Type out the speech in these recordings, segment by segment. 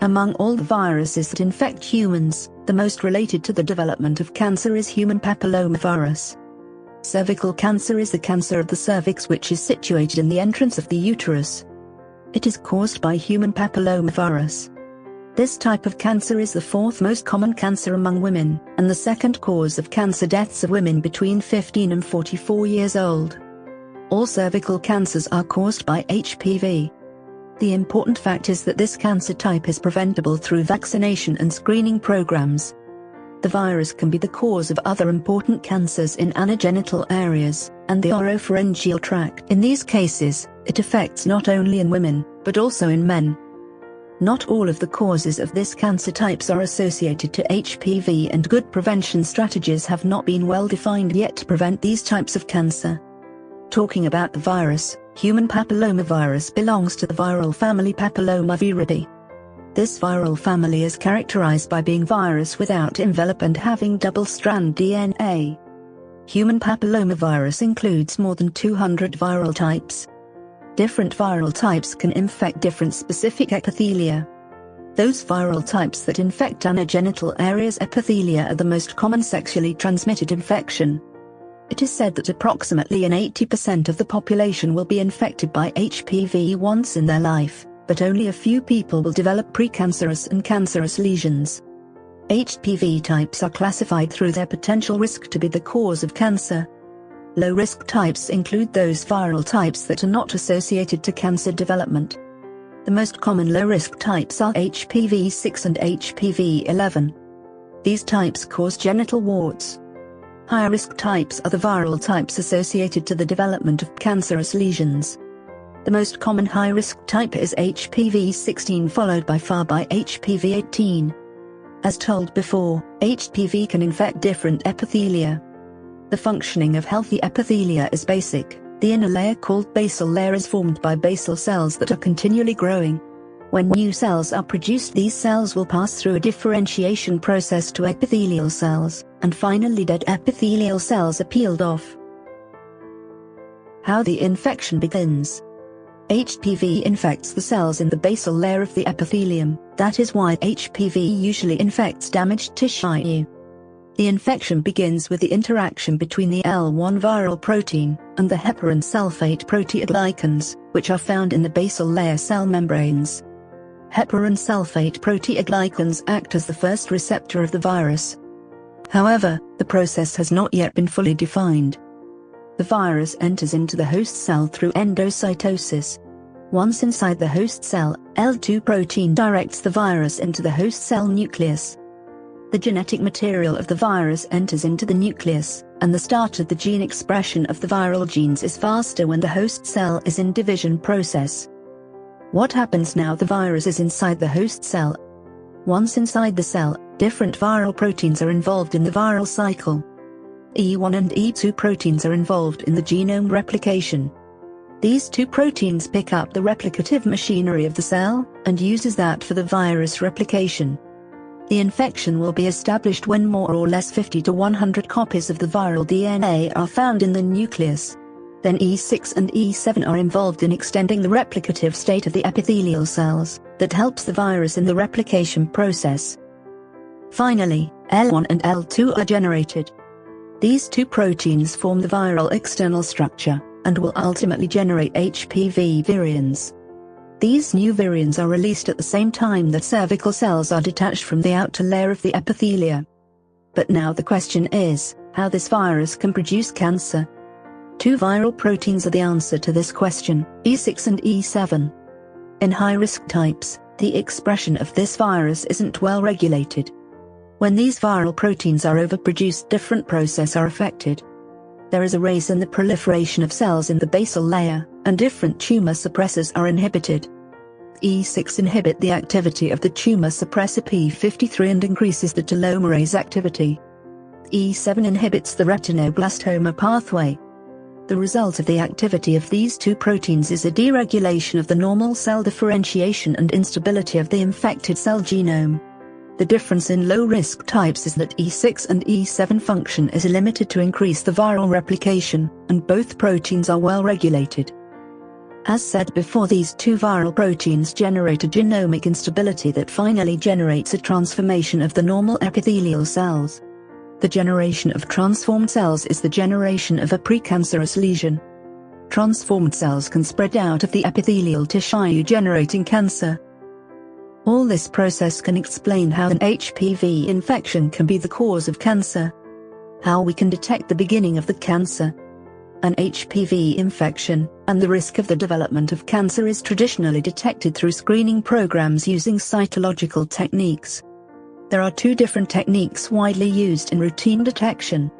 Among all the viruses that infect humans, the most related to the development of cancer is human papillomavirus. Cervical cancer is the cancer of the cervix, which is situated in the entrance of the uterus. It is caused by human papillomavirus. This type of cancer is the fourth most common cancer among women, and the second cause of cancer deaths of women between 15 and 44 years old. All cervical cancers are caused by HPV. The important fact is that this cancer type is preventable through vaccination and screening programs. The virus can be the cause of other important cancers in anogenital areas and the oropharyngeal tract. In these cases, it affects not only in women, but also in men. Not all of the causes of this cancer types are associated to HPV, and good prevention strategies have not been well defined yet to prevent these types of cancer. Talking about the virus, human papillomavirus belongs to the viral family Papillomaviridae. This viral family is characterized by being virus without envelope and having double-strand DNA. Human papillomavirus includes more than 200 viral types. Different viral types can infect different specific epithelia. Those viral types that infect anogenital areas epithelia are the most common sexually transmitted infection. It is said that approximately 80% of the population will be infected by HPV once in their life, but only a few people will develop precancerous and cancerous lesions. HPV types are classified through their potential risk to be the cause of cancer. Low-risk types include those viral types that are not associated to cancer development. The most common low-risk types are HPV 6 and HPV 11. These types cause genital warts. High-risk types are the viral types associated to the development of cancerous lesions. The most common high-risk type is HPV 16, followed by HPV 18. As told before, HPV can infect different epithelia. The functioning of healthy epithelia is basic. The inner layer, called basal layer, is formed by basal cells that are continually growing. When new cells are produced, these cells will pass through a differentiation process to epithelial cells, and finally dead epithelial cells are peeled off. How the infection begins. HPV infects the cells in the basal layer of the epithelium. That is why HPV usually infects damaged tissue. The infection begins with the interaction between the L1 viral protein and the heparan sulfate proteoglycans, which are found in the basal layer cell membranes. Heparan sulfate proteoglycans act as the first receptor of the virus. However, the process has not yet been fully defined. The virus enters into the host cell through endocytosis. Once inside the host cell, L2 protein directs the virus into the host cell nucleus. The genetic material of the virus enters into the nucleus, and the start of the gene expression of the viral genes is faster when the host cell is in division process. What happens now the virus is inside the host cell? Once inside the cell, different viral proteins are involved in the viral cycle. E1 and E2 proteins are involved in the genome replication. These two proteins pick up the replicative machinery of the cell, and uses that for the virus replication. The infection will be established when more or less 50 to 100 copies of the viral DNA are found in the nucleus. Then E6 and E7 are involved in extending the replicative state of the epithelial cells, that helps the virus in the replication process. Finally, L1 and L2 are generated. These two proteins form the viral external structure, and will ultimately generate HPV virions. These new virions are released at the same time that cervical cells are detached from the outer layer of the epithelia. But now the question is, how this virus can produce cancer? Two viral proteins are the answer to this question, E6 and E7. In high-risk types, the expression of this virus isn't well regulated. When these viral proteins are overproduced, different processes are affected. There is a raise in the proliferation of cells in the basal layer, and different tumor suppressors are inhibited. E6 inhibit the activity of the tumor suppressor p53 and increases the telomerase activity. E7 inhibits the retinoblastoma pathway. The result of the activity of these two proteins is a deregulation of the normal cell differentiation and instability of the infected cell genome. The difference in low-risk types is that E6 and E7 function is limited to increase the viral replication, and both proteins are well regulated. As said before, these two viral proteins generate a genomic instability that finally generates a transformation of the normal epithelial cells. The generation of transformed cells is the generation of a precancerous lesion. Transformed cells can spread out of the epithelial tissue, generating cancer. All this process can explain how an HPV infection can be the cause of cancer. How we can detect the beginning of the cancer. An HPV infection, and the risk of the development of cancer, is traditionally detected through screening programs using cytological techniques. There are two different techniques widely used in routine detection: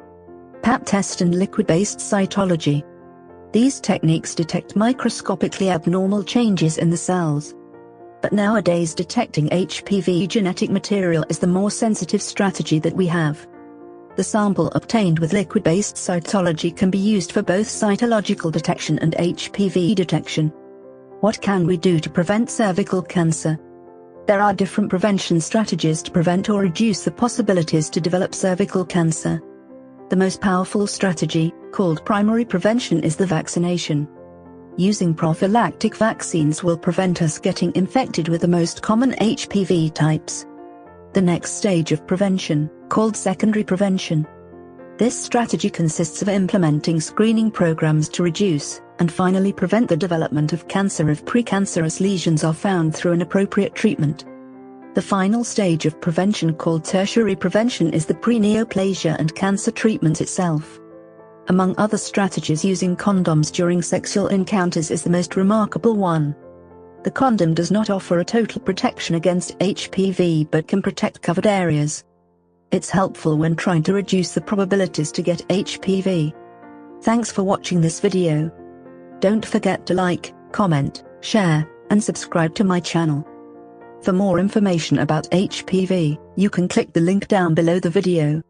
Pap test and liquid-based cytology. These techniques detect microscopically abnormal changes in the cells. But nowadays, detecting HPV genetic material is the more sensitive strategy that we have. The sample obtained with liquid-based cytology can be used for both cytological detection and HPV detection. What can we do to prevent cervical cancer? There are different prevention strategies to prevent or reduce the possibilities to develop cervical cancer. The most powerful strategy, called primary prevention, is the vaccination. Using prophylactic vaccines will prevent us getting infected with the most common HPV types. The next stage of prevention, called secondary prevention. This strategy consists of implementing screening programs to reduce, and finally prevent the development of cancer if precancerous lesions are found through an appropriate treatment. The final stage of prevention, called tertiary prevention, is the pre-neoplasia and cancer treatment itself. Among other strategies, using condoms during sexual encounters is the most remarkable one. The condom does not offer a total protection against HPV but can protect covered areas. It's helpful when trying to reduce the probabilities to get HPV. Thanks for watching this video. Don't forget to like, comment, share, and subscribe to my channel. For more information about HPV, you can click the link down below the video.